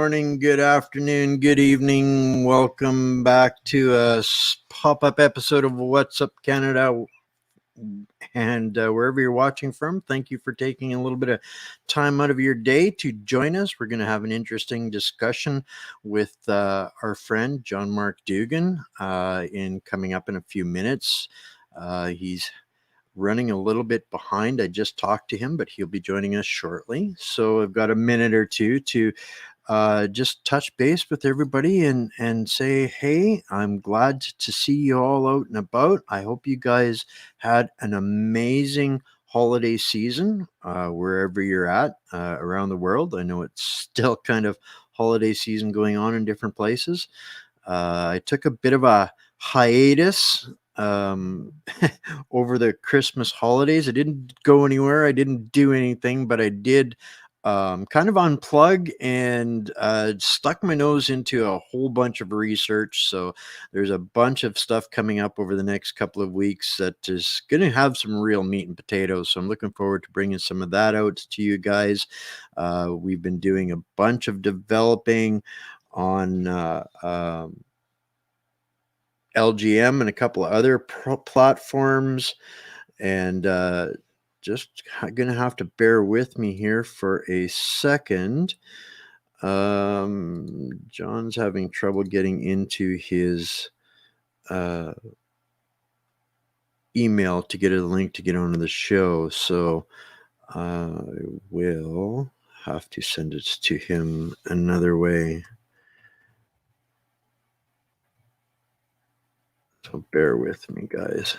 morning, good afternoon, good evening. Welcome back to a pop-up episode of What's Up Canada. And wherever you're watching from, thank you for taking a little bit of time out of your day to join us. We're going to have an interesting discussion with our friend John Mark Dougan in coming up in a few minutes. He's running a little bit behind. I just talked to him, but he'll be joining us shortly. So I've got a minute or two to just touch base with everybody and say, hey, I'm glad to see you all out and about. I hope you guys had an amazing holiday season wherever you're at around the world. I know it's still kind of holiday season going on in different places. I took a bit of a hiatus over the Christmas holidays. I didn't go anywhere. I didn't do anything, but I did kind of unplug and stuck my nose into a whole bunch of research. So there's a bunch of stuff coming up over the next couple of weeks that is going to have some real meat and potatoes. So I'm looking forward to bringing some of that out to you guys. We've been doing a bunch of developing on LGM and a couple of other platforms, and just gonna have to bear with me here for a second. John's having trouble getting into his email to get a link to get onto the show, so I will have to send it to him another way. So bear with me, guys.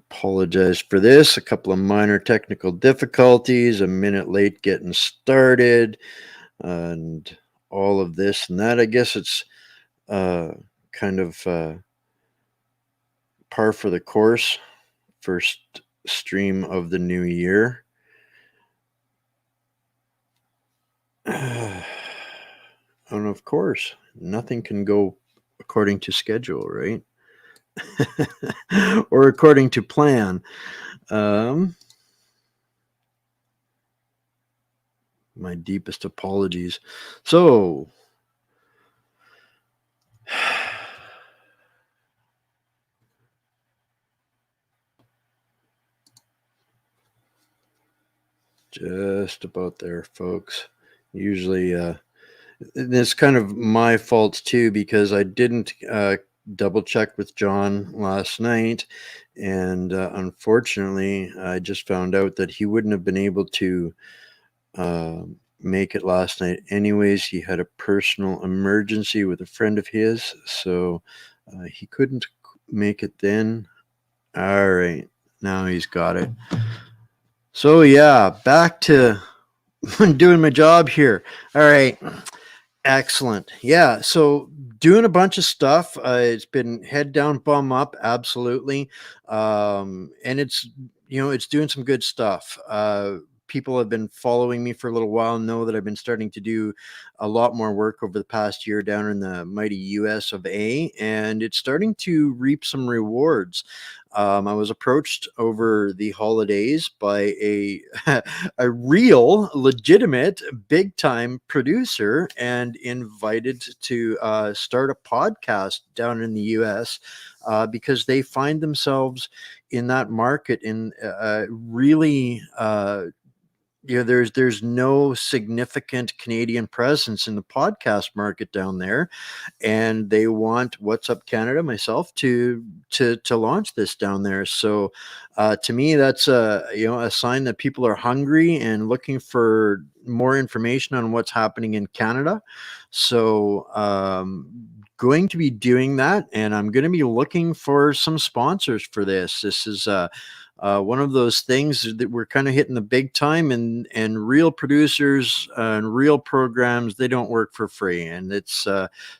Apologize for this. A couple of minor technical difficulties, a minute late getting started, and all of this and that. I guess it's kind of par for the course. First stream of the new year. And of course, nothing can go according to schedule, right? Or according to plan. My deepest apologies. So, just about there, folks. Usually, it's kind of my fault too, because I didn't double check with John last night, and unfortunately I just found out that he wouldn't have been able to make it last night anyways. He had a personal emergency with a friend of his, so he couldn't make it then. All right, now he's got it. So yeah, back to doing my job here. All right, excellent. Yeah, so doing a bunch of stuff. It's been head down, bum up, absolutely. And it's doing some good stuff. People have been following me for a little while, know that I've been starting to do a lot more work over the past year down in the mighty US of A, and it's starting to reap some rewards. I was approached over the holidays by a a real, legitimate, big-time producer and invited to start a podcast down in the US because they find themselves in that market in really there's no significant Canadian presence in the podcast market down there, and they want What's Up Canada, myself, to launch this down there. So to me, that's a sign that people are hungry and looking for more information on what's happening in Canada. So going to be doing that, and I'm going to be looking for some sponsors for this. This is one of those things that we're kind of hitting the big time, and real producers and real programs, they don't work for free, and it's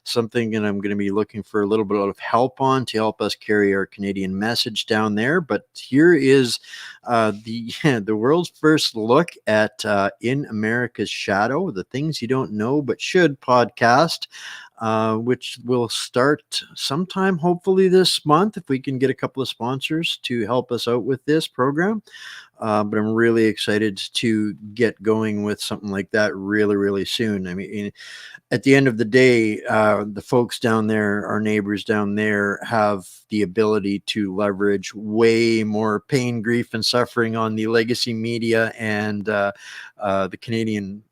something that I'm going to be looking for a little bit of help on to help us carry our Canadian message down there. But here is the world's first look at In America's Shadow, the things you don't know but should podcast. which will start sometime hopefully this month if we can get a couple of sponsors to help us out with this program. But I'm really excited to get going with something like that really, really soon. I mean, at the end of the day, the folks down there, our neighbors down there, have the ability to leverage way more pain, grief, and suffering on the legacy media and the Canadian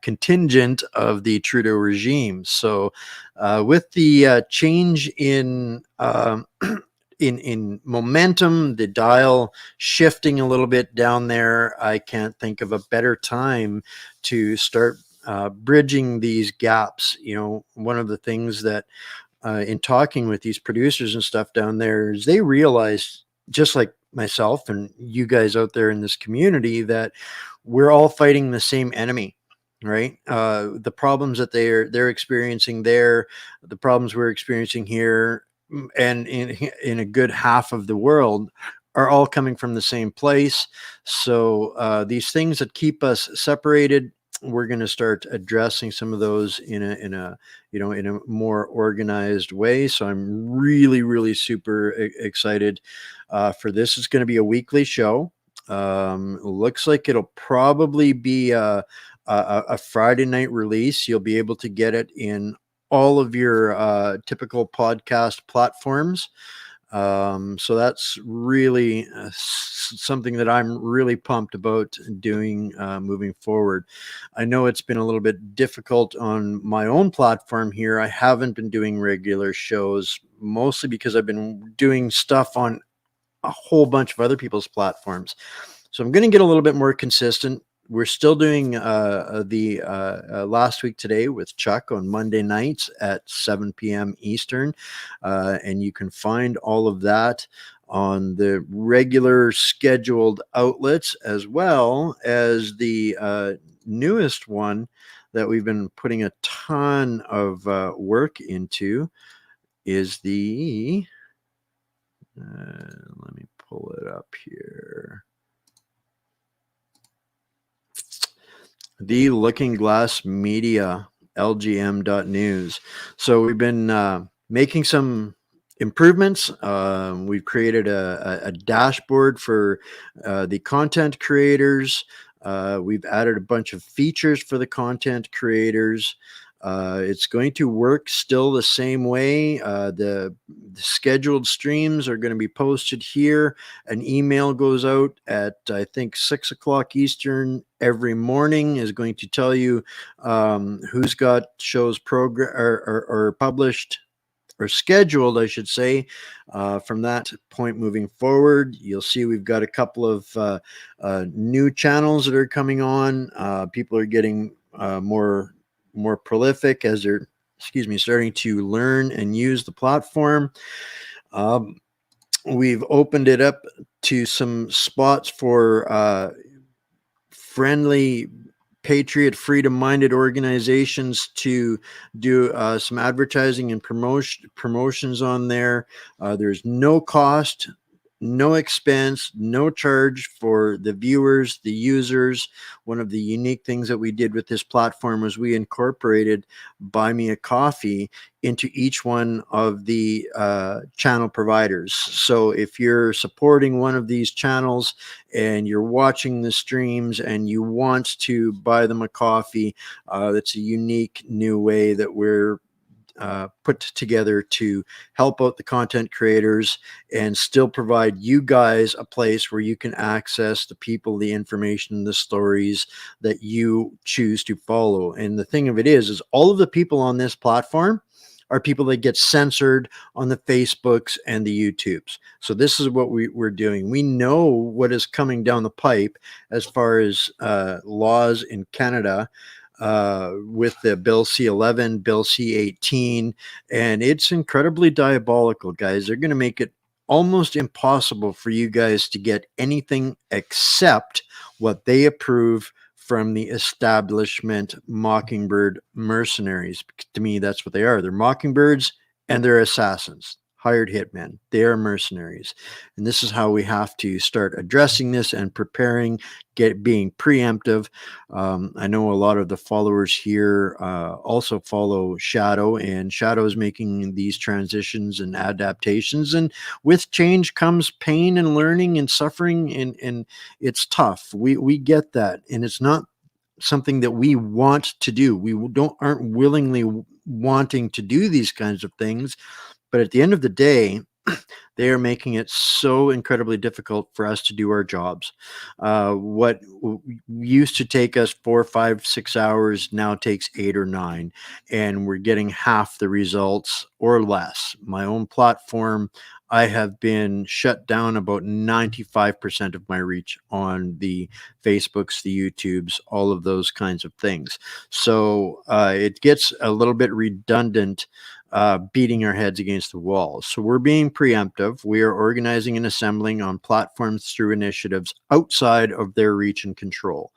contingent of the Trudeau regime. So, with the change in in momentum, the dial shifting a little bit down there, I can't think of a better time to start bridging these gaps. You know, one of the things that in talking with these producers and stuff down there is they realize, just like myself and you guys out there in this community, that we're all fighting the same enemy. Right, the problems that they're experiencing there, the problems we're experiencing here, and in a good half of the world, are all coming from the same place. So these things that keep us separated, we're going to start addressing some of those in a in a more organized way. So I'm really, really super excited for this. It's going to be a weekly show. Looks like it'll probably be a Friday night release. You'll be able to get it in all of your typical podcast platforms. So that's really something that I'm really pumped about doing moving forward. I know it's been a little bit difficult on my own platform here. I haven't been doing regular shows, mostly because I've been doing stuff on a whole bunch of other people's platforms. So I'm going to get a little bit more consistent. We're still doing the last week today with Chuck on Monday nights at 7 p.m. Eastern. And you can find all of that on the regular scheduled outlets, as well as the newest one that we've been putting a ton of work into is the, let me pull it up here. The Looking Glass Media, LGM.news. So we've been making some improvements. We've created a dashboard for the content creators. We've added a bunch of features for the content creators. It's going to work still the same way. The scheduled streams are going to be posted here. An email goes out at, I think, 6 o'clock Eastern every morning, is going to tell you who's got shows or published or scheduled, I should say. From that point moving forward, you'll see we've got a couple of new channels that are coming on. People are getting more prolific as they're, starting to learn and use the platform. We've opened it up to some spots for friendly, patriot, freedom-minded organizations to do some advertising and promotions on there. There's no cost, no expense, no charge for the viewers, the users. One of the unique things that we did with this platform was we incorporated Buy Me a Coffee into each one of the channel providers. So if you're supporting one of these channels and you're watching the streams and you want to buy them a coffee, that's a unique new way that we're put together to help out the content creators and still provide you guys a place where you can access the people, the information, the stories that you choose to follow. And the thing of it is all of the people on this platform are people that get censored on the Facebooks and the YouTubes. So this is what we're doing. We know what is coming down the pipe as far as laws in Canada, with the Bill C-11, Bill C-18, and it's incredibly diabolical, guys. They're going to make it almost impossible for you guys to get anything except what they approve from the establishment Mockingbird mercenaries. To me, that's what they are. They're mockingbirds and they're assassins. hired hitmen. They are mercenaries. And this is how we have to start addressing this and preparing, being preemptive. I know a lot of the followers here also follow Shadow, and Shadow is making these transitions and adaptations. And with change comes pain and learning and suffering, and it's tough. We get that, and it's not something that we want to do. We aren't willingly wanting to do these kinds of things, but at the end of the day, they are making it so incredibly difficult for us to do our jobs. What used to take us 4, 5, 6 hours now takes 8 or 9, and we're getting half the results or less. My own platform, I have been shut down about 95% of my reach on the Facebooks, the YouTubes, all of those kinds of things. So it gets a little bit redundant beating our heads against the wall. So we're being preemptive. We are organizing and assembling on platforms through initiatives outside of their reach and control.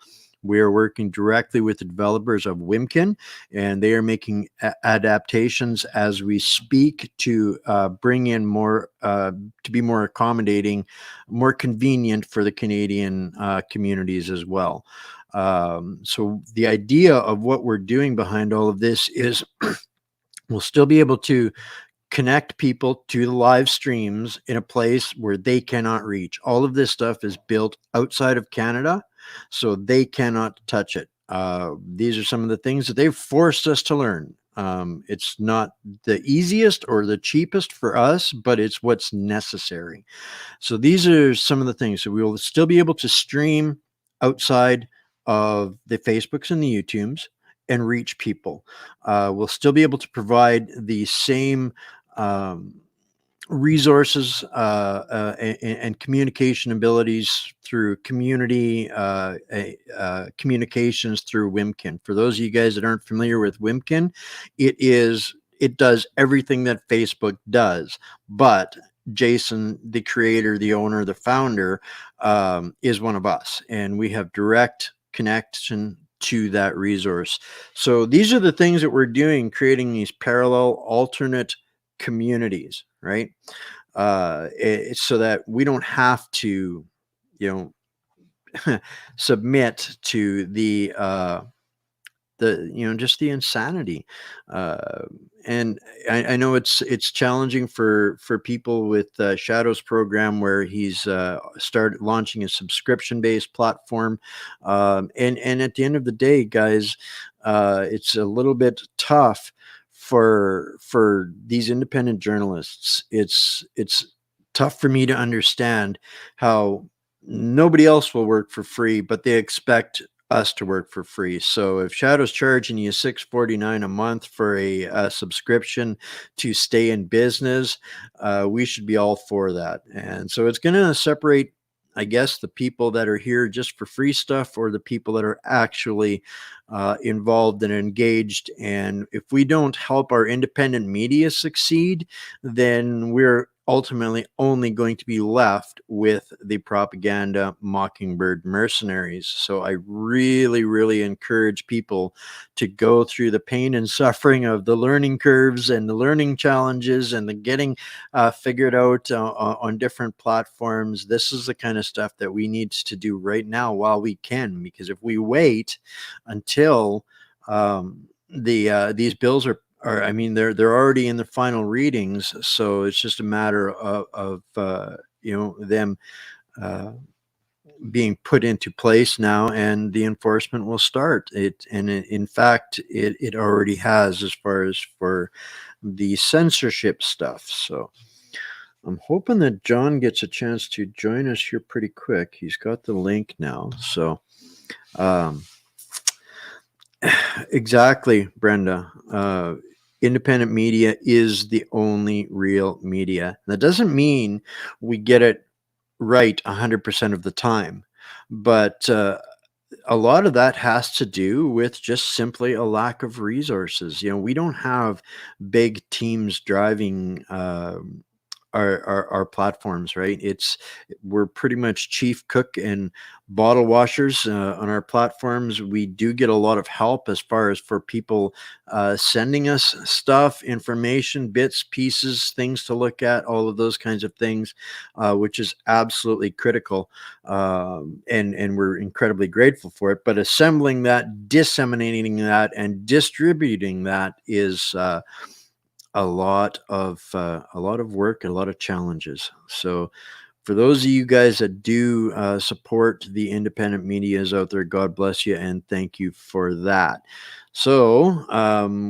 We are working directly with the developers of Wimkin, and they are making adaptations as we speak to bring in more, to be more accommodating, more convenient for the Canadian communities as well. So the idea of what we're doing behind all of this is we'll still be able to connect people to the live streams in a place where they cannot reach. All of this stuff is built outside of Canada, so they cannot touch it. These are some of the things that they've forced us to learn. It's not the easiest or the cheapest for us, but it's what's necessary. So these are some of the things. So we will still be able to stream outside of the Facebooks and the YouTubes and reach people. We'll still be able to provide the same um, resources and communication abilities through community communications through Wimkin. For those of you guys that aren't familiar with Wimkin, it does everything that Facebook does, but Jason, the creator, the owner, the founder, is one of us, and we have direct connection to that resource. So these are the things that we're doing, creating these parallel alternate communities, right? So that we don't have to, submit to just the insanity. Uh, and I know it's challenging for people with Shadow's program, where he's started launching a subscription based platform. And at the end of the day, guys, it's a little bit tough for these independent journalists. It's tough for me to understand how nobody else will work for free, but they expect us to work for free. So if Shadow's charging you $6.49 a month for a subscription to stay in business, we should be all for that. And so it's going to separate, I guess, the people that are here just for free stuff, or the people that are actually involved and engaged. And if we don't help our independent media succeed, then we're ultimately only going to be left with the propaganda mockingbird mercenaries. So I really, really encourage people to go through the pain and suffering of the learning curves and the learning challenges and the getting figured out on different platforms. This is the kind of stuff that we need to do right now while we can, because if we wait until these bills are I mean, they're already in the final readings, so it's just a matter of them being put into place now, and the enforcement will start. In fact, it already has, as far as for the censorship stuff. So I'm hoping that John gets a chance to join us here pretty quick. He's got the link now, so. Exactly, Brenda. Independent media is the only real media. That doesn't mean we get it right 100% of the time, but a lot of that has to do with just simply a lack of resources. We don't have big teams driving our platforms, right? We're pretty much chief cook and bottle washers on our platforms. We do get a lot of help as far as for people sending us stuff, information, bits, pieces, things to look at, all of those kinds of things, which is absolutely critical. And we're incredibly grateful for it. But assembling that, disseminating that, and distributing that is a lot of work and a lot of challenges. So for those of you guys that do support the independent medias out there, God bless you and thank you for that. So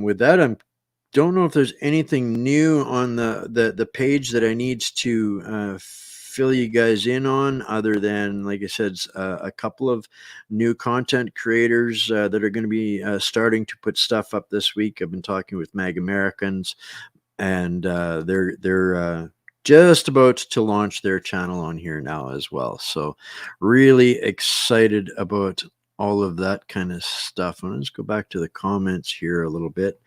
with that, I don't know if there's anything new on the page that I need to fill you guys in on, other than, like I said, a couple of new content creators that are going to be starting to put stuff up this week. I've been talking with Mag Americans, and they're just about to launch their channel on here now as well. So really excited about all of that kind of stuff. And let's go back to the comments here a little bit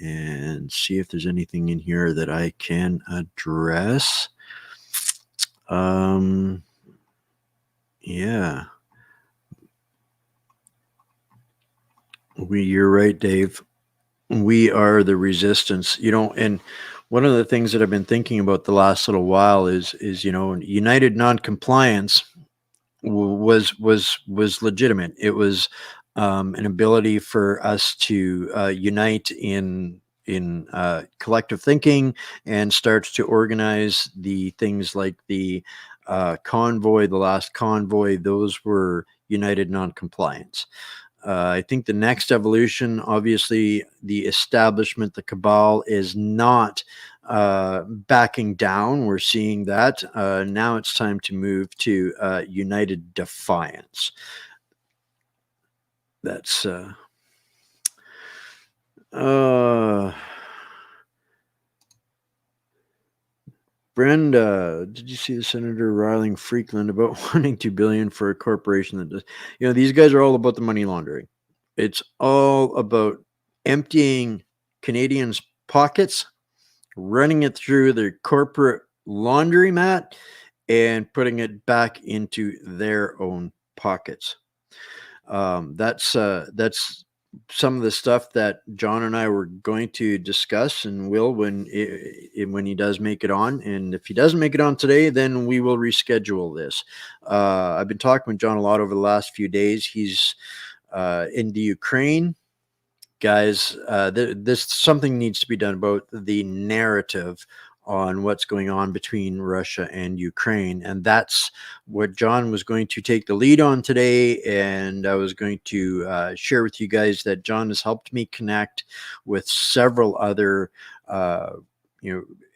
and see if there's anything in here that I can address. Yeah. You're right, Dave. We are the resistance, and one of the things that I've been thinking about the last little while is united non-compliance was legitimate. It was an ability for us to unite in collective thinking and start to organize the things like the convoy, the last convoy. Those were united non-compliance. I think the next evolution, obviously, the establishment, the cabal, is not backing down. We're seeing that. Now it's time to move to united defiance. That's Brenda, did you see the Senator riling Freakland about wanting $2 billion for a corporation that does? These guys are all about the money laundering. It's all about emptying Canadians' pockets, running it through their corporate laundromat, and putting it back into their own pockets. That's some of the stuff that John and I were going to discuss, and will when he does make it on. And if he doesn't make it on today, then we will reschedule this. I've been talking with John a lot over the last few days. He's in the Ukraine. Guys, this something needs to be done about the narrative on what's going on between Russia and Ukraine. And that's what John was going to take the lead on today. And I was going to share with you guys that John has helped me connect with several other,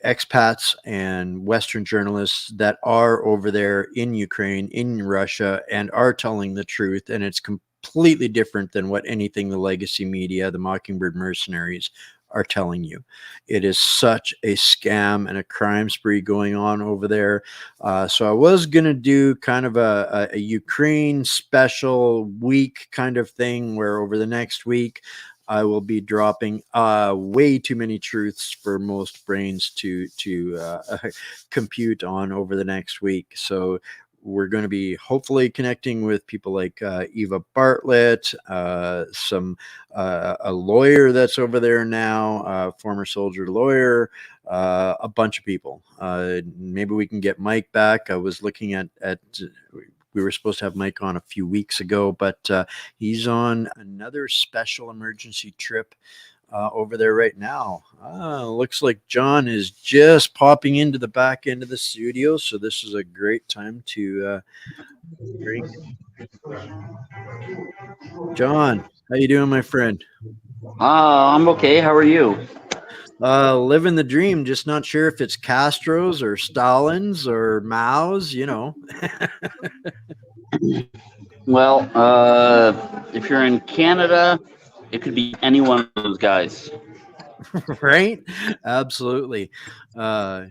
expats and Western journalists that are over there in Ukraine, in Russia, and are telling the truth. And it's completely different than what anything the legacy media, the Mockingbird mercenaries, are telling you. It is such a scam and a crime spree going on over there. So I was going to do kind of a Ukraine special week kind of thing, where over the next week I will be dropping way too many truths for most brains to compute on over the next week. So we're going to be hopefully connecting with people like Eva Bartlett, a lawyer that's over there now, former soldier lawyer, a bunch of people. Maybe we can get Mike back. I was looking at we were supposed to have Mike on a few weeks ago, but he's on another special emergency trip over there right now. Looks like John is just popping into the back end of the studio, so this is a great time to bring John. How you doing, my friend? I'm okay. How are you? Living the dream. Just not sure if it's Castro's or Stalin's or Mao's. Well, if you're in Canada, it could be any one of those guys. Right? Absolutely. That's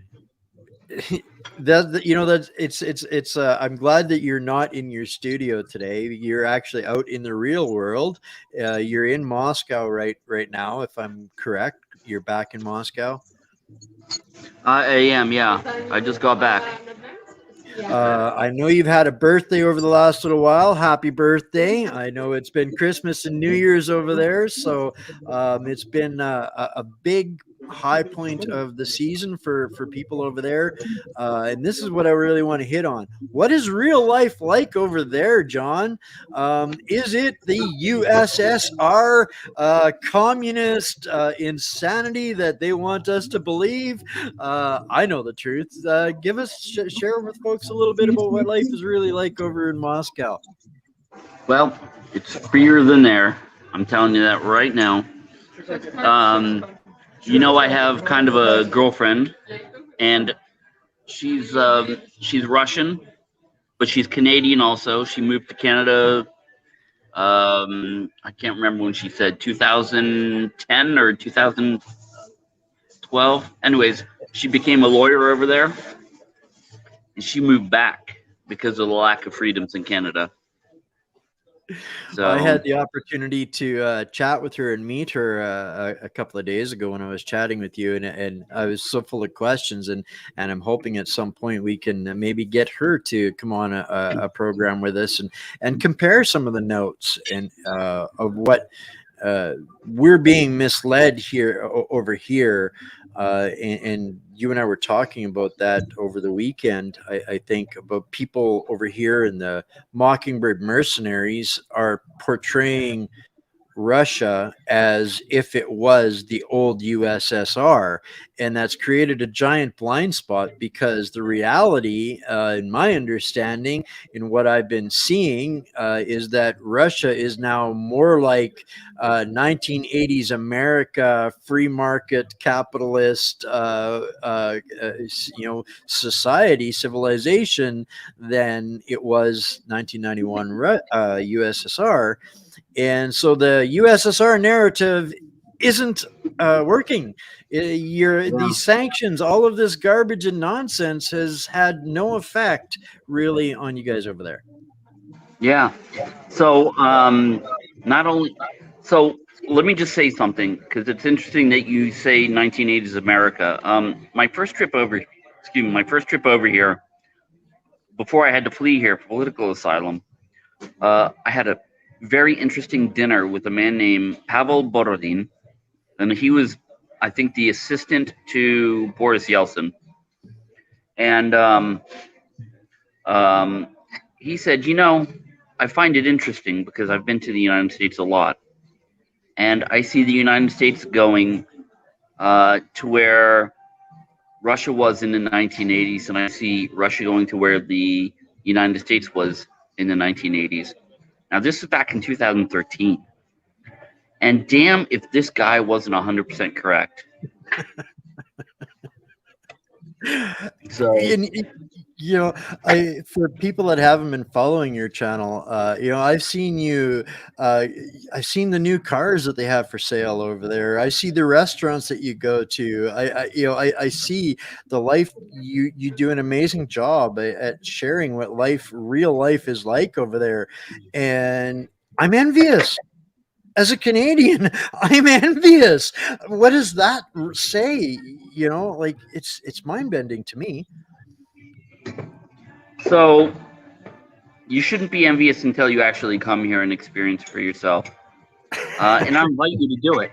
it's I'm glad that you're not in your studio today. You're actually out in the real world. You're in Moscow right now, if I'm correct. You're back in Moscow. I am, yeah. I just got back. I know you've had a birthday over the last little while. Happy birthday. I know it's been Christmas and New Year's over there. So it's been a big high point of the season for people over there. And this is what I really want to hit on. What is real life like over there, John? Is it the USSR communist insanity that they want us to believe? I know the truth. Give us share with folks a little bit about what life is really like over in Moscow. Well, it's freer than there. I'm telling you that right now. Um, I have kind of a girlfriend, and she's Russian, but she's Canadian also. She moved to Canada. I can't remember when she said 2010 or 2012. Anyways, she became a lawyer over there, and she moved back because of the lack of freedoms in Canada. So I had the opportunity to chat with her and meet her a couple of days ago when I was chatting with you, and I was so full of questions, and I'm hoping at some point we can maybe get her to come on a program with us and compare some of the notes and of what we're being misled here over here. And you and I were talking about that over the weekend. I think about people over here in the Mockingbird mercenaries are portraying Russia as if it was the old USSR. And that's created a giant blind spot because the reality, in my understanding, in what I've been seeing, is that Russia is now more like 1980s America, free market, capitalist, society, civilization than it was 1991 USSR. And so the USSR narrative isn't working. These sanctions, all of this garbage and nonsense has had no effect really on you guys over there. yeah. So not only so let me just say something because it's interesting that you say 1980s America. My first trip over here before I had to flee here for political asylum. I had a very interesting dinner with a man named Pavel Borodin, and he was, I think, the assistant to Boris Yeltsin. And he said, I find it interesting because I've been to the United States a lot, and I see the United States going to where Russia was in the 1980s, and I see Russia going to where the United States was in the 1980s. Now, this is back in 2013. And damn if this guy wasn't 100% correct. So, And, for people that haven't been following your channel, I've seen I've seen the new cars that they have for sale over there. I see the restaurants that you go to. I see the life. You do an amazing job at sharing what real life is like over there, and I'm envious. As a Canadian, I'm envious. What does that say? Like it's mind bending to me. so you shouldn't be envious until you actually come here and experience for yourself. And I invite you to do it.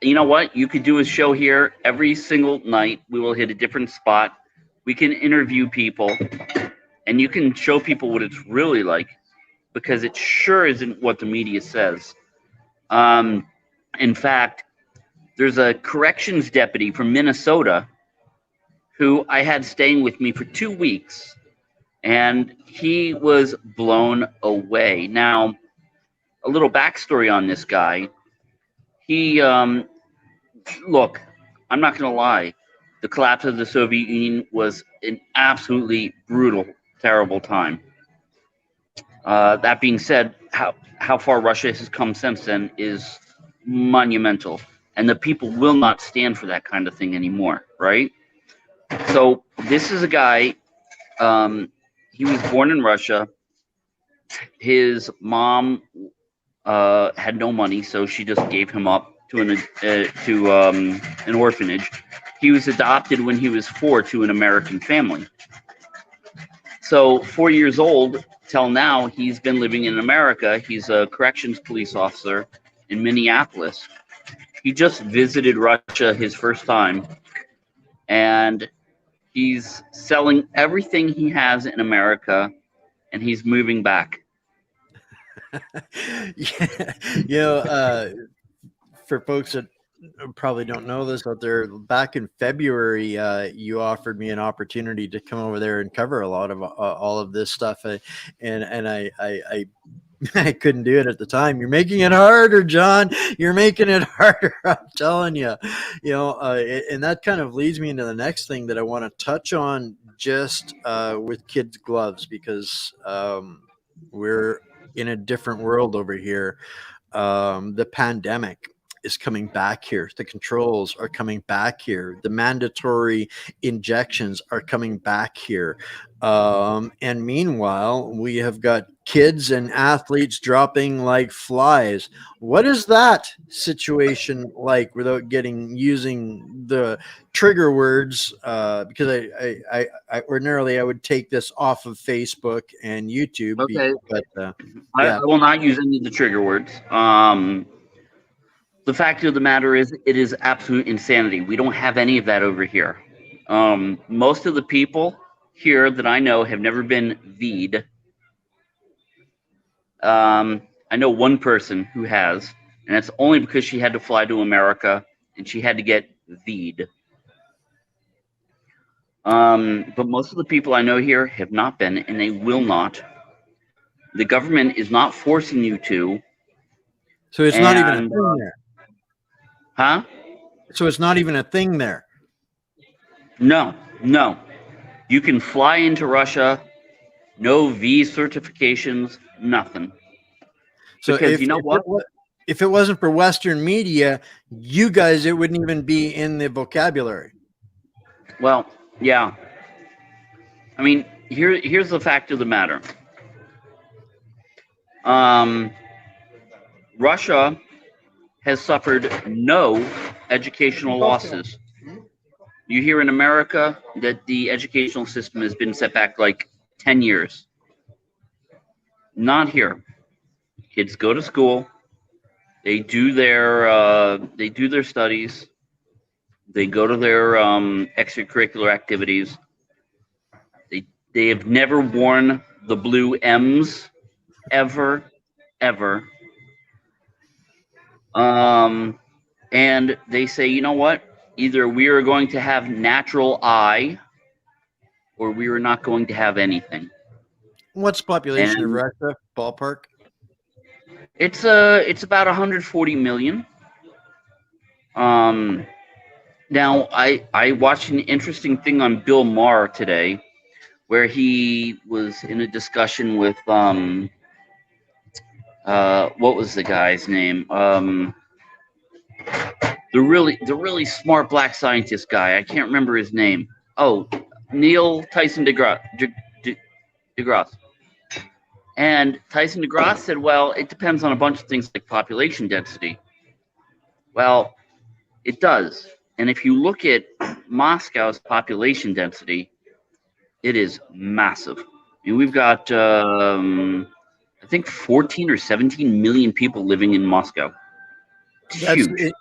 You know what? You could do a show here every single night. We will hit a different spot. We can interview people, and you can show people what it's really like, because it sure isn't what the media says. In fact, there's a corrections deputy from Minnesota who I had staying with me for 2 weeks, and he was blown away. Now, a little backstory on this guy. He, look, I'm not going to lie. The collapse of the Soviet Union was an absolutely brutal, terrible time. That being said, how far Russia has come since then is monumental, and the people will not stand for that kind of thing anymore, right? So this is a guy. He was born in Russia. His mom had no money, so she just gave him up to an orphanage. He was adopted when he was 4 to an American family. So 4 years old till now, he's been living in America. He's a corrections police officer in Minneapolis. He just visited Russia his first time, and he's selling everything he has in America, and he's moving back. Yeah, you know, for folks that probably don't know this out there, back in February, you offered me an opportunity to come over there and cover a lot of all of this stuff, and I I couldn't do it at the time. You're making it harder, John. You're making it harder. I'm telling you, you know, and that kind of leads me into the next thing that I want to touch on, just with kids' gloves, because we're in a different world over here. The pandemic is coming back here. The controls are coming back here. The mandatory injections are coming back here. And meanwhile, we have got kids and athletes dropping like flies. What is that situation like, without using the trigger words? Because I ordinarily I would take this off of Facebook and YouTube. Okay. But I will not use any of the trigger words. The fact of the matter is, it is absolute insanity. We don't have any of that over here. Most of the people here that I know have never been V'd. I know one person who has, and it's only because she had to fly to America and she had to get V'd. But most of the people I know here have not been, and they will not. The government is not forcing you to. So it's not even a thing there. Huh? So it's not even a thing there. No. You can fly into Russia, no V certifications, nothing. So because you know what? If it wasn't for Western media, you guys, it wouldn't even be in the vocabulary. Well, yeah. I mean, here's the fact of the matter. Russia has suffered no educational losses. You hear in America that the educational system has been set back like 10 years. Not here. Kids go to school. They do their studies. They go to their extracurricular activities. They have never worn the blue M's ever. And they say, you know what? Either we are going to have natural eye, or we are not going to have anything. What's the population of Russia? Ballpark? It's about 140 million. Now I watched an interesting thing on Bill Maher today, where he was in a discussion with what was the guy's name? The really smart black scientist guy. I can't remember his name. Oh, Neil Tyson deGrasse. And Tyson deGrasse said, well, it depends on a bunch of things like population density. Well, it does. And if you look at Moscow's population density, it is massive. I mean, we've got, I think, 14 or 17 million people living in Moscow. It's huge.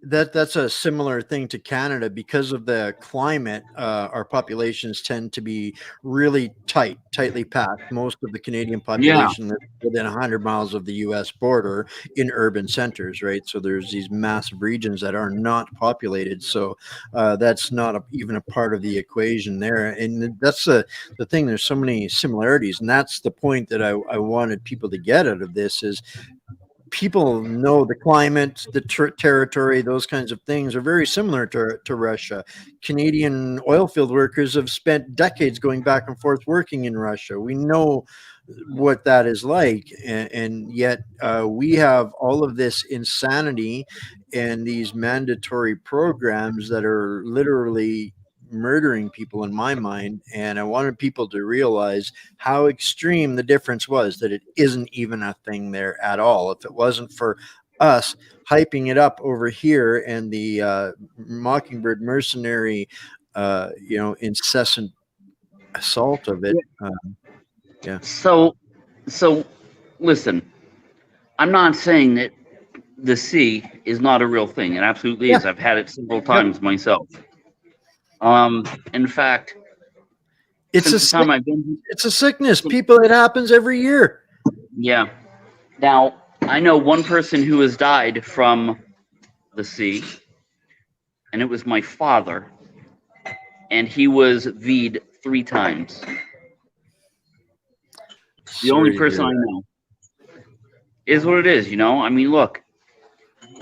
That's a similar thing to Canada. Because of the climate, our populations tend to be really tightly packed. Most of the Canadian population lives within 100 miles of the U.S. border in urban centers, right? So there's these massive regions that are not populated. So that's not even a part of the equation there. And that's the thing. There's so many similarities, and that's the point that I wanted people to get out of this is, people know the climate, the territory, those kinds of things are very similar to Russia. Canadian oil field workers have spent decades going back and forth working in Russia. We know what that is like, and yet we have all of this insanity and these mandatory programs that are literally murdering people, in my mind. And I wanted people to realize how extreme the difference was, that it isn't even a thing there at all. If it wasn't for us hyping it up over here, and the Mockingbird mercenary, incessant assault of it. Yeah. So listen, I'm not saying that the sea is not a real thing. It absolutely Yeah. is. I've had it several Yep. times myself. In fact, It's since the time I've been, it's a sickness. People, it happens every year. yeah. Now I know one person who has died from the sea, and it was my father, and he was V'd 3 times. The only Sorry to person hear I that. know. Is what it is, you know. I mean, look,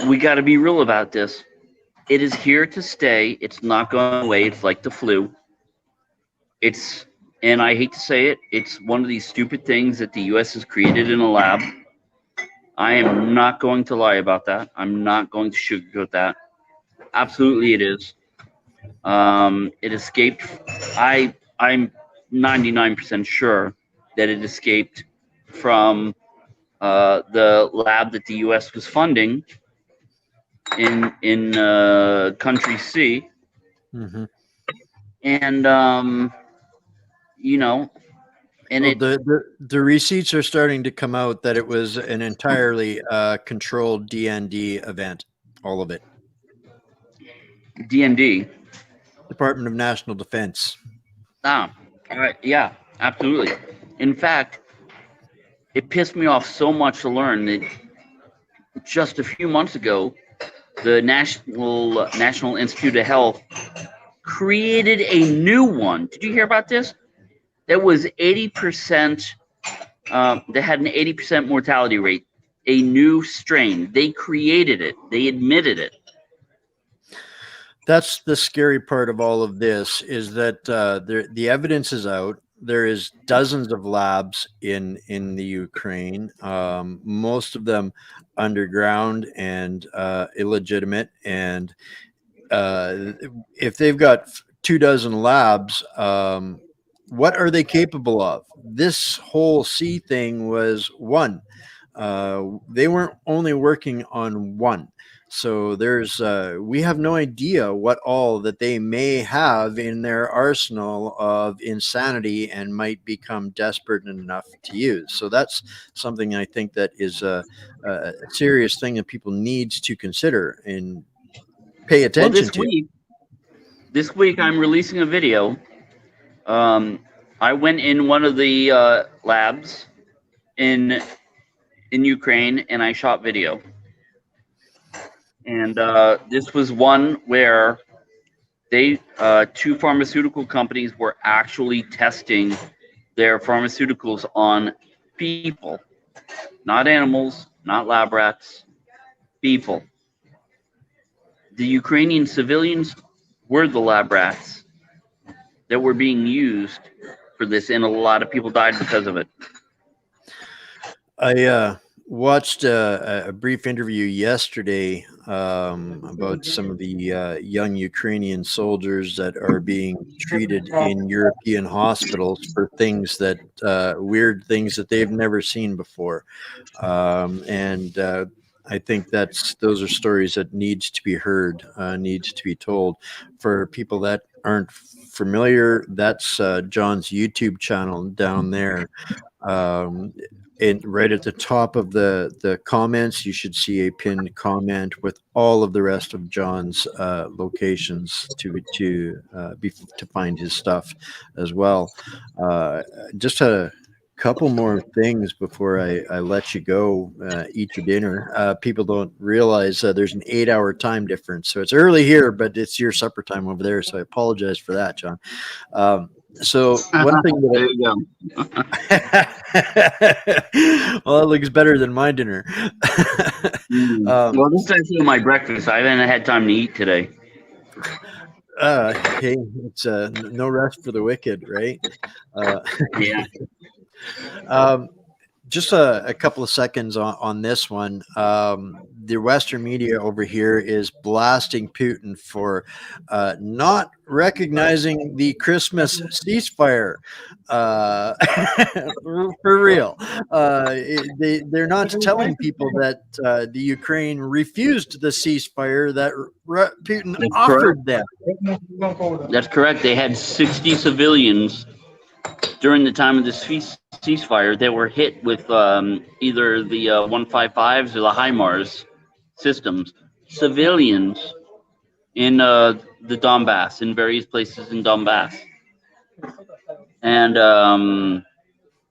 we got to be real about this. It is here to stay. It's not going away. It's like the flu. It's, and I hate to say it, it's one of these stupid things that the U.S. has created in a lab. I am not going to lie about that. I'm not going to sugarcoat that. Absolutely, it is. It escaped. I'm 99% sure that it escaped from the lab that the U.S. was funding in country C, Mm-hmm. and you know, and Well, it the receipts are starting to come out that it was an entirely controlled DND event, all of it. DND. Department of National Defense. Ah, all right, yeah, absolutely. In fact, it pissed me off so much to learn that just a few months ago, the National Institute of Health created a new one. Did you hear about this? That was 80%. That had an 80% mortality rate. A new strain. They created it. They admitted it. That's the scary part of all of this, is that the evidence is out. There is dozens of labs in the Ukraine, most of them underground and illegitimate. And if they've got 24 labs, what are they capable of? This whole C thing was one. They weren't only working on one. So we have no idea what all that they may have in their arsenal of insanity and might become desperate enough to use. So that's something I think that is a serious thing that people need to consider and pay Well, attention to. this week I'm releasing a video. I went in one of the labs in Ukraine and I shot video. And this was one where they 2 pharmaceutical companies were actually testing their pharmaceuticals on people, not animals, not lab rats, people. The Ukrainian civilians were the lab rats that were being used for this, and a lot of people died because of it. I watched a brief interview yesterday about some of the young Ukrainian soldiers that are being treated in European hospitals for things that weird things that they've never seen before, and I think those are stories that needs to be heard, needs to be told. For people that aren't familiar, that's John's YouTube channel down there. And right at the top of the comments, you should see a pinned comment with all of the rest of John's locations to find his stuff as well. Just a couple more things before I let you go, eat your dinner. People don't realize there's an 8-hour time difference, so it's early here, but it's your supper time over there. So I apologize for that, John. So one thing There you go. well, that looks better than my dinner. Well, this is actually my breakfast. I haven't had time to eat today. Hey, it's no rest for the wicked, right? Yeah. just a couple of seconds on this one. The Western media over here is blasting Putin for not recognizing the Christmas ceasefire. Uh, for real. They're not telling people that the Ukraine refused the ceasefire that Putin That's offered them. That's correct. They had 60 civilians during the time of this ceasefire that were hit with either the 155s or the HIMARS systems. Civilians in the Donbass, in various places in Donbass. And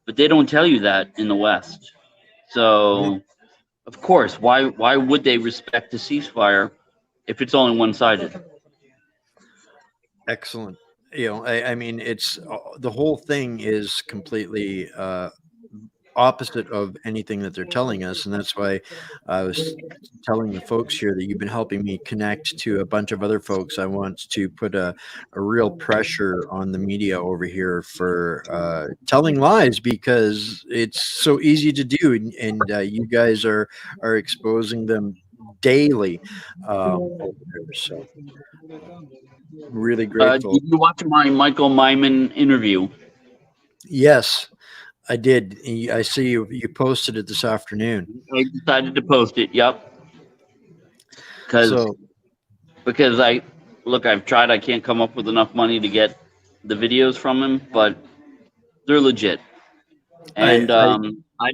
but they don't tell you that in the West. So, of course, why would they respect the ceasefire if it's only one-sided? Excellent. I mean, it's the whole thing is completely opposite of anything that they're telling us, and that's why I was telling the folks here that you've been helping me connect to a bunch of other folks. I want to put a real pressure on the media over here for telling lies, because it's so easy to do, and you guys are exposing them daily over there. So really grateful. Did you watch my Michael Myman interview? Yes, I did. I see you posted it this afternoon. I decided to post it. Yep. So Because I've tried. I can't come up with enough money to get the videos from him, but they're legit. And I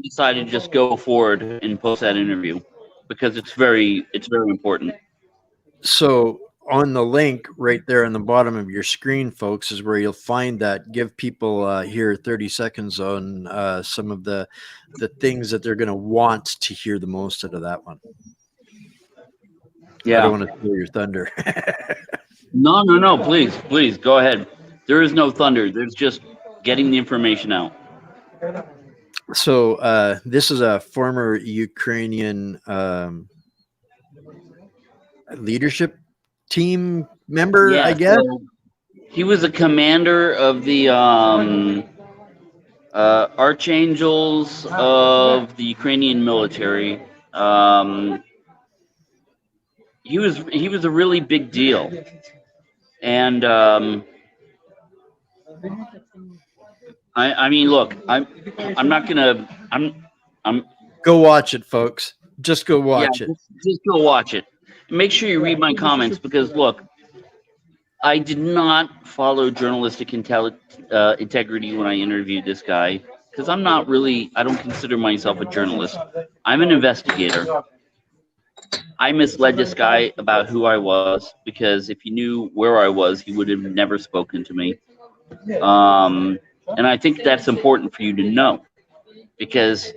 decided to just go forward and post that interview because it's very important. So on the link right there on the bottom of your screen, folks, is where you'll find that. Give people here 30 seconds on some of the things that they're going to want to hear the most out of that one. Yeah. I don't want to steal your thunder. No. Please go ahead. There is no thunder. There's just getting the information out. So this is a former Ukrainian leadership team member, Yeah, I guess. So he was a commander of the Archangels of the Ukrainian military. He was a really big deal, and I mean, look, I'm not gonna I'm Go watch it, folks. Just go watch it. Just go watch it. Make sure you read my comments because look, I did not follow journalistic integrity when I interviewed this guy because I don't consider myself a journalist. I'm an investigator. I misled this guy about who I was because if he knew where I was, he would have never spoken to me. And I think that's important for you to know because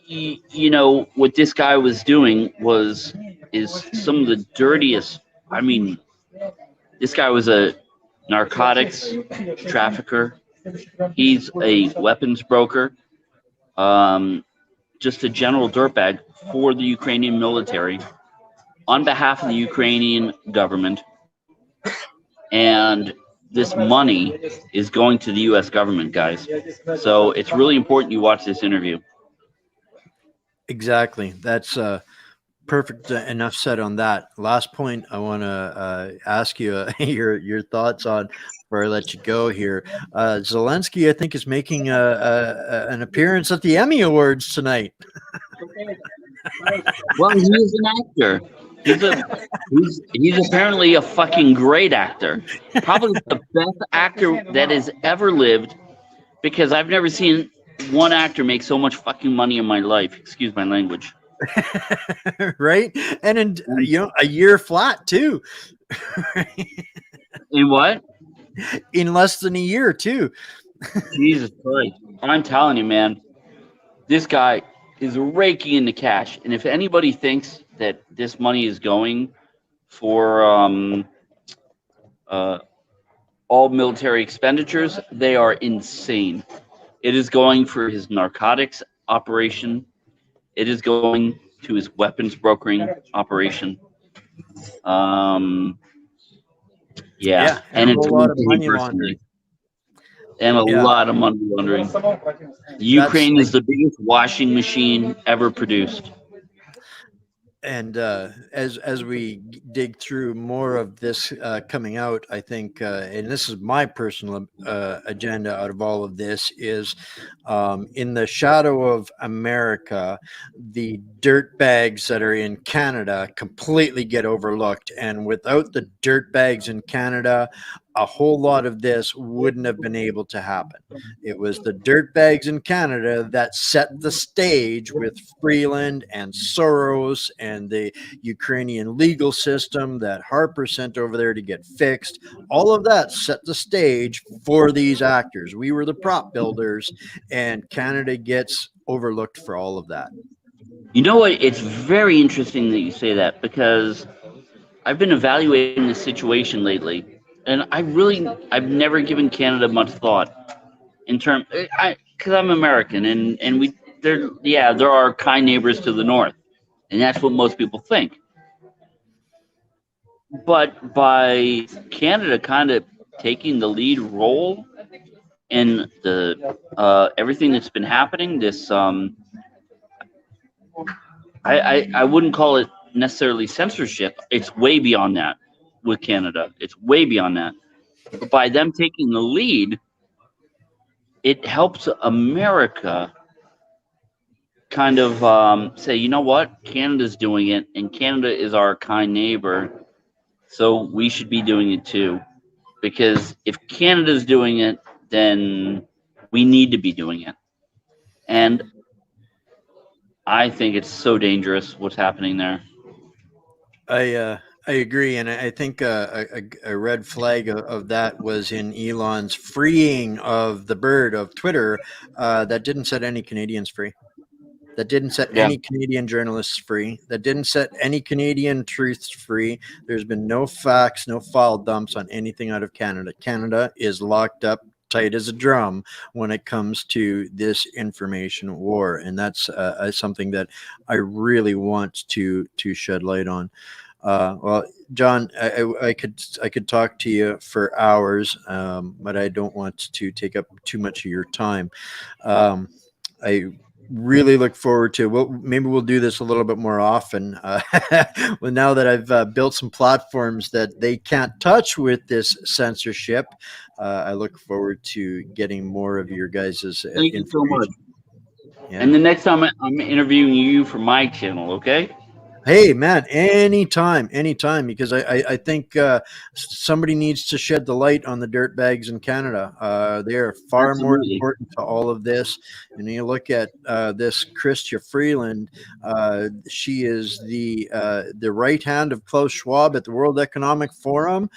you know what this guy was doing is some of the dirtiest. I mean, this guy was a narcotics trafficker. He's a weapons broker. Just a general dirtbag for the Ukrainian military on behalf of the Ukrainian government. And this money is going to the U.S. government, guys. So it's really important you watch this interview. Exactly. That's perfect. Enough said on that. Last point I want to ask you your thoughts on before I let you go here. Zelensky, I think, is making an appearance at the Emmy Awards tonight. Well, he is an actor. He's apparently a fucking great actor. Probably the best actor that has ever lived, because I've never seen one actor make so much fucking money in my life. Excuse my language. Right? And in a year flat too. In what? In less than a year too. Jesus Christ. I'm telling you, man, this guy is raking in the cash. And if anybody thinks that this money is going for all military expenditures, they are insane. It is going for his narcotics operation. It is going to his weapons brokering operation. And and it's a going lot of to him money personally. laundering. and a Yeah, lot of money laundering. that's Ukraine like, is the biggest washing machine ever produced. and as we dig through more of this coming out, I think, and this is my personal agenda out of all of this, is in the shadow of America, the dirt bags that are in Canada completely get overlooked. And without the dirt bags in Canada, a whole lot of this wouldn't have been able to happen. It was the dirt bags in Canada that set the stage with Freeland and Soros and the Ukrainian legal system that Harper sent over there to get fixed. All of that set the stage for these actors. We were the prop builders, and Canada gets overlooked for all of that. You know what? It's very interesting that you say that because I've been evaluating the situation lately, and I've never given Canada much thought in term, I because I'm American, and we there, yeah, there are kind neighbors to the north, and that's what most people think. But by Canada kind of taking the lead role in the everything that's been happening, this I wouldn't call it necessarily censorship. It's way beyond that with Canada. It's way beyond that. But by them taking the lead, it helps America kind of say, you know what, Canada's doing it, and Canada is our kind neighbor, so we should be doing it too. Because if Canada's doing it, then we need to be doing it. And I think it's so dangerous what's happening there. I agree, and I think a red flag of that was in Elon's freeing of the bird of Twitter, that didn't set any Canadians free. That didn't set Yeah. any Canadian journalists free. That didn't set any Canadian truths free. There's been no facts, no file dumps on anything out of Canada. Canada is locked up tight as a drum when it comes to this information war, and that's something that I really want to shed light on. Well, John, I could talk to you for hours, but I don't want to take up too much of your time. I really look forward to, well, maybe we'll do this a little bit more often. Well, now that I've built some platforms that they can't touch with this censorship, I look forward to getting more of your guys' Thank you so much. information. Yeah. And the next time I'm interviewing you for my channel, okay? Hey man, anytime, because I think somebody needs to shed the light on the dirt bags in Canada. They are far more Absolutely. important to all of this. And you look at this Chrystia Freeland. She is the right hand of Klaus Schwab at the World Economic Forum.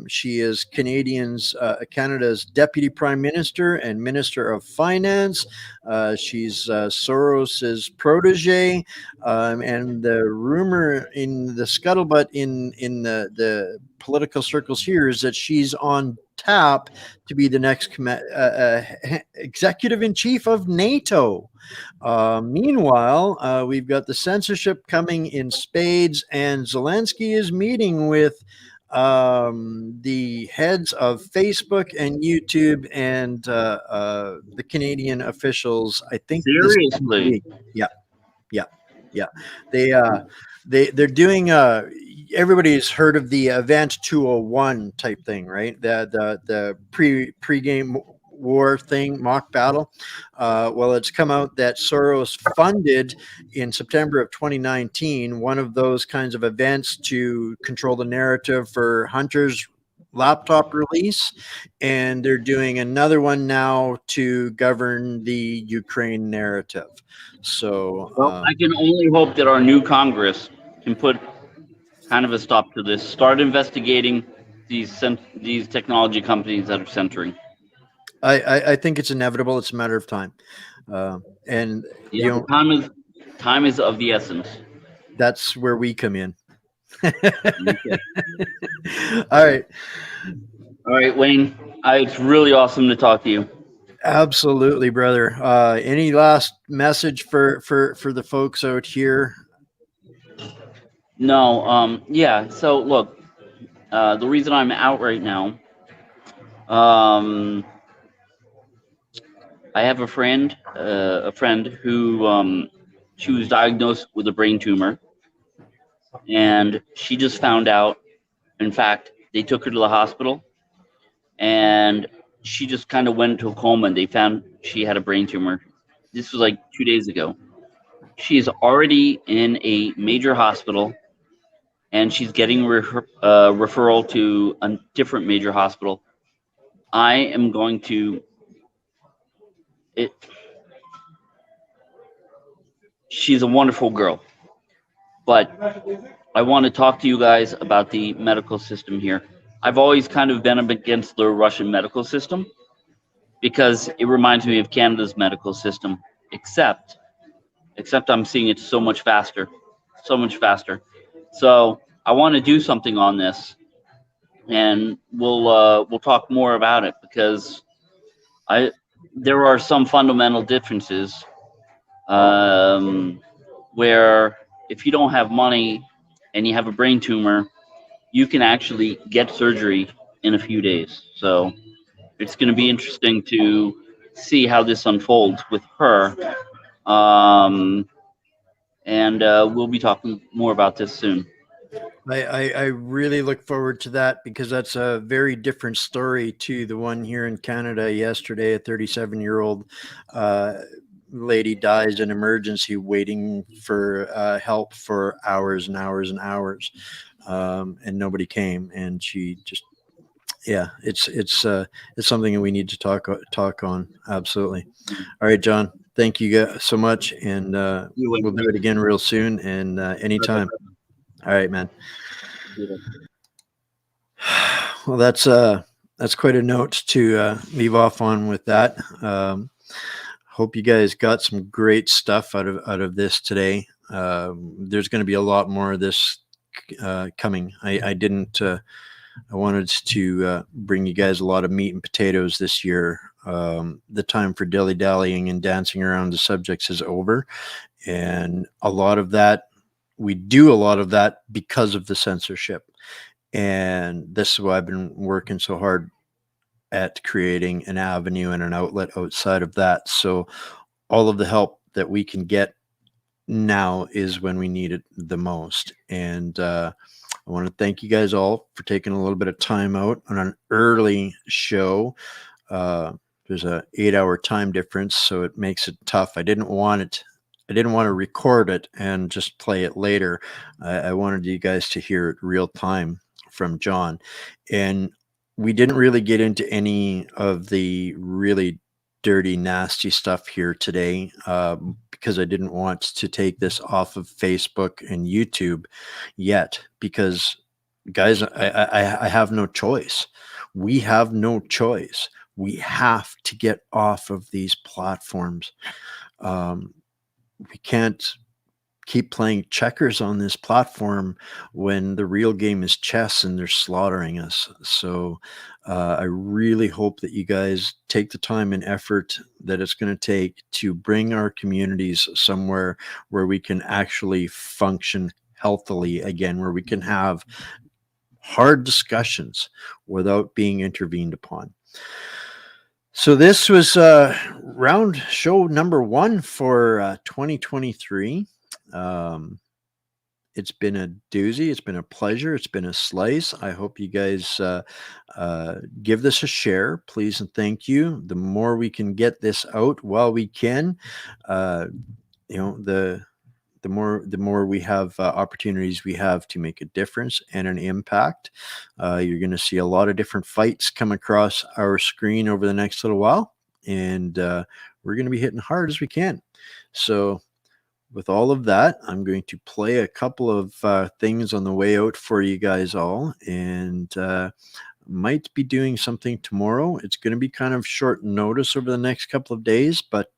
She is Canada's deputy prime minister and minister of finance. She's Soros's protege. And the rumor in the scuttlebutt in the political circles here is that she's on tap to be the next executive in chief of NATO. Meanwhile, we've got the censorship coming in spades, and Zelensky is meeting with the heads of Facebook and YouTube and the Canadian officials. I think this Seriously. week. Yeah, yeah, yeah. They're doing. Everybody's heard of the Event 201 type thing, right? The pre-game war thing, mock battle. Well, it's come out that Soros funded in September of 2019 one of those kinds of events to control the narrative for Hunter's laptop release, and they're doing another one now to govern the Ukraine narrative. So Well, I can only hope that our new Congress can put kind of a stop to this. Start investigating these technology companies that are centering. I think it's inevitable. It's a matter of time, and Yeah, the time is of the essence. that's where we come in. Okay. All right. All right, Wayne. It's really awesome to talk to you. Absolutely, brother. Any last message for the folks out here? No, yeah. So look, the reason I'm out right now Um, I have a friend who she was diagnosed with a brain tumor, and she just found out. In fact, they took her to the hospital, and she just kind of went into a coma, and they found she had a brain tumor. This was like 2 days ago. She is already in a major hospital, and she's getting referral to a different major hospital. I am going to it. She's a wonderful girl, but I want to talk to you guys about the medical system here. I've always kind of been against the Russian medical system because it reminds me of Canada's medical system, except I'm seeing it so much faster, so much faster. So I want to do something on this, and we'll talk more about it because I there are some fundamental differences, where if you don't have money and you have a brain tumor, you can actually get surgery in a few days. So it's going to be interesting to see how this unfolds with her. Um, and we'll be talking more about this soon. I really look forward to that because that's a very different story to the one here in Canada yesterday. A 37-year-old lady dies in emergency waiting for help for hours and hours and hours, and nobody came, and she just, yeah, it's something that we need to talk on. Absolutely. All right, John, thank you so much, and we'll do it again real soon and anytime. All right, man. Well, that's quite a note to leave off on with that. Hope you guys got some great stuff out of this today. There's going to be a lot more of this coming. I didn't. I wanted to bring you guys a lot of meat and potatoes this year. The time for dilly-dallying and dancing around the subjects is over, and a lot of that we do a lot of that because of the censorship. And this is why I've been working so hard at creating an avenue and an outlet outside of that. So all of the help that we can get now is when we need it the most. And I want to thank you guys all for taking a little bit of time out on an early show. There's a 8-hour time difference, so it makes it tough. I didn't want to record it and just play it later. I wanted you guys to hear it real time from John. And we didn't really get into any of the really dirty, nasty stuff here today because I didn't want to take this off of Facebook and YouTube yet because, guys, I have no choice. We have no choice. We have to get off of these platforms. We can't keep playing checkers on this platform when the real game is chess and they're slaughtering us. So I really hope that you guys take the time and effort that it's going to take to bring our communities somewhere where we can actually function healthily again, where we can have hard discussions without being intervened upon. So this was round show number 1 for 2023. It's been a doozy. It's been a pleasure. It's been a slice. I hope you guys give this a share, please, and thank you. The more we can get this out while we can, the more we have opportunities we have to make a difference and an impact. You're going to see a lot of different fights come across our screen over the next little while, and we're going to be hitting hard as we can. So with all of that, I'm going to play a couple of things on the way out for you guys all, and might be doing something tomorrow. It's going to be kind of short notice over the next couple of days, but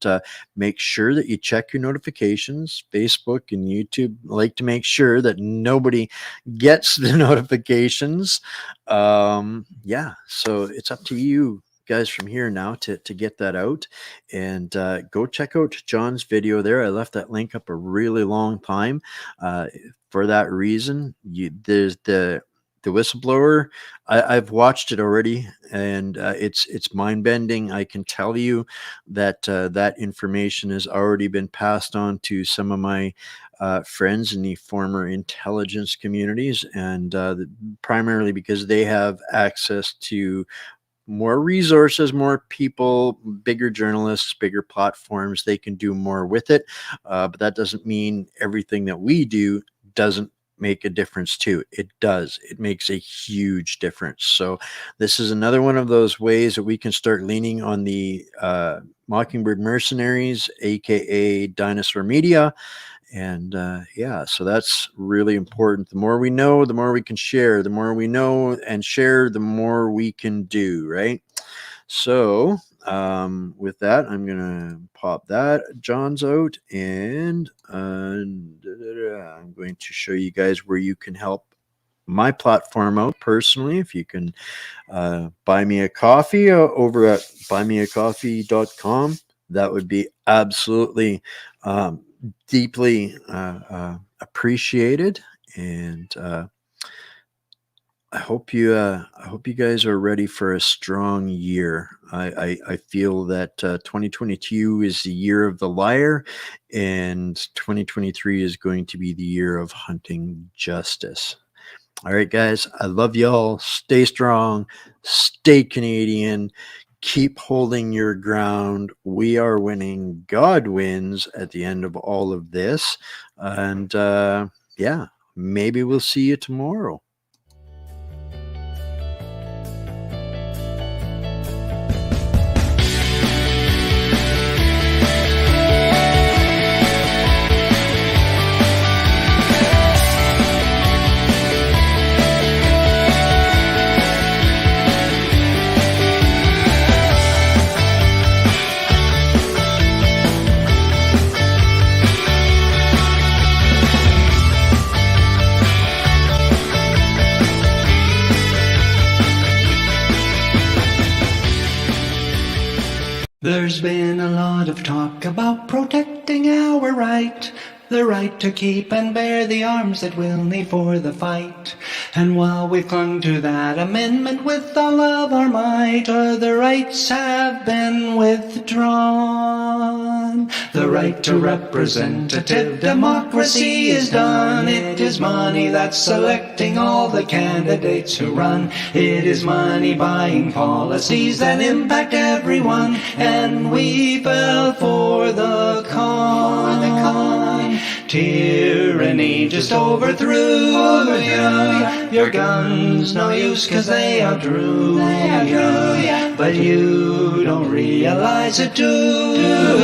make sure that you check your notifications. Facebook and YouTube like to make sure that nobody gets the notifications. Yeah, so it's up to you guys from here now to get that out, and go check out John's video there. I left that link up a really long time for that reason. There's the whistleblower, I've watched it already, and it's mind bending. I can tell you that that information has already been passed on to some of my friends in the former intelligence communities, and primarily because they have access to more resources, more people, bigger journalists, bigger platforms. They can do more with it. But that doesn't mean everything that we do doesn't make a difference too. It does. It makes a huge difference. So this is another one of those ways that we can start leaning on the Mockingbird mercenaries, aka Dinosaur Media. And yeah, so that's really important. The more we know, the more we can share. The more we know and share, the more we can do, right? So with that, I'm going to pop that John's out, and I'm going to show you guys where you can help my platform out personally. If you can buy me a coffee over at buymeacoffee.com, that would be absolutely deeply appreciated. And I hope you guys are ready for a strong year. I feel that 2022 is the year of the liar, and 2023 is going to be the year of hunting justice. All right, guys, I love y'all. Stay strong, stay Canadian, keep holding your ground. We are winning. God wins at the end of all of this. And yeah, maybe we'll see you tomorrow. There's been a lot of talk about protecting our right, the right to keep and bear the arms that we'll need for the fight. And while we've clung to that amendment with all of our might, other rights have been withdrawn. The right to representative democracy is done. It is money that's selecting all the candidates who run. It is money buying policies that impact everyone. And we fell for the con. Tyranny just overthrew you. Your guns no use 'cause they outdrew you. But you don't realize it, do you?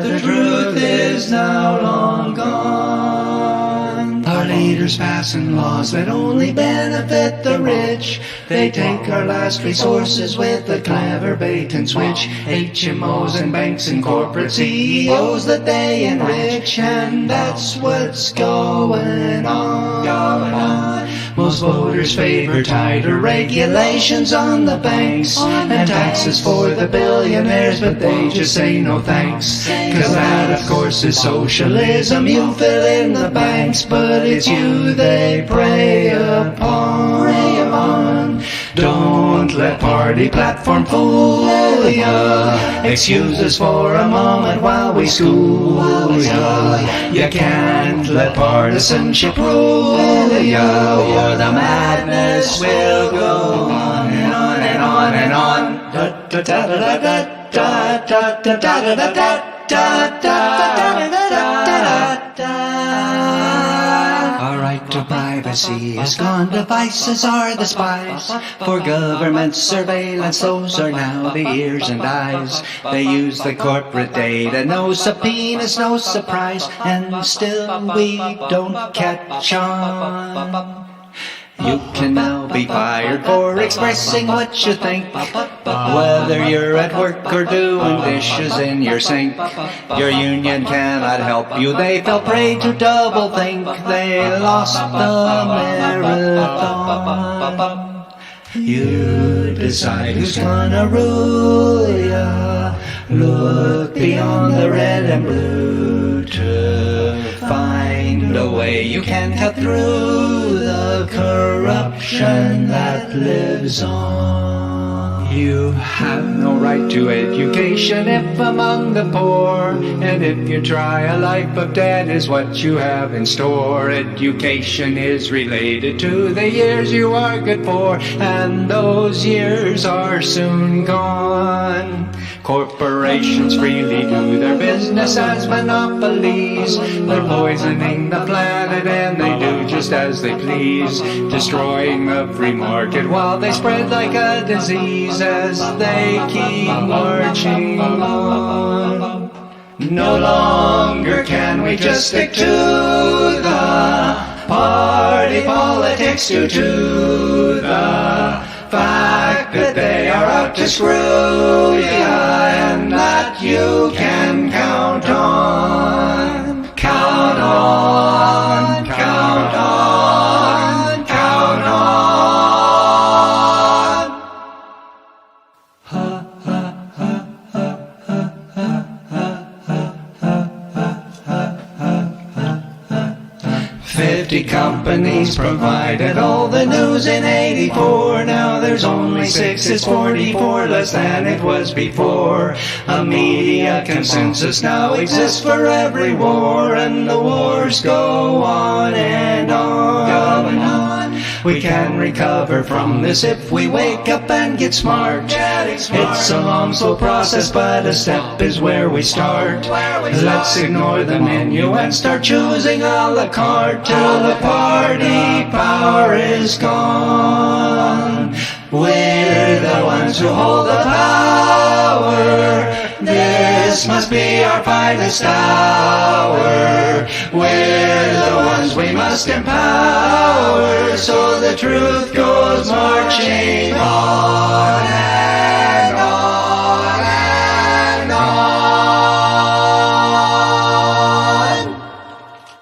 The truth is now long gone. Our leaders passing laws that only benefit the rich. They take our last resources with a clever bait and switch. HMOs and banks and corporate CEOs that they enrich. And that's what's going on. Most voters favor tighter regulations on the banks and taxes for the billionaires, but they just say no thanks. 'Cause that of course is socialism. You fill in the banks, but it's you they prey upon. Don't let party platform fool ya. Excuse us for a moment while we school ya. You can't let partisanship rule ya, or the madness will go on and on and on and on. Da da da da da da da da da da da da da. Our right to privacy is gone. Devices are the spies for government surveillance. Those are now the ears and eyes. They use the corporate data. No subpoenas, no surprise, and still we don't catch on. You can now be fired for expressing what you think, whether you're at work or doing dishes in your sink. Your union cannot help you. They fell prey to doublethink. They lost the marathon. You decide who's gonna rule ya. Look beyond the red and blue to find find a way you can cut through the corruption that lives on. You have no right to education if among the poor, and if you try a life of debt is what you have in store. Education is related to the years you are good for, and those years are soon gone. Corporations freely do their business as monopolies. They're poisoning the planet and they do just as they please, destroying the free market while they spread like a disease as they keep marching on. No longer can we just stick to the party politics due to the fact that they are out to screw ya, and that you can count on, count on, count on, count on. Ha, ha, ha, ha, ha, ha, ha, ha, ha. 50 companies provided all the news in 84. Now there's only 6, it's 44 less than it was before. A media consensus now exists for every war, and the wars go on and on. We can recover from this if we wake up and get smart. It's a long, slow process, but a step is where we start. Let's ignore the menu and start choosing a la carte till the party power is gone. We're the ones who hold the power. This must be our finest hour. We're the ones we must empower, so the truth goes marching on.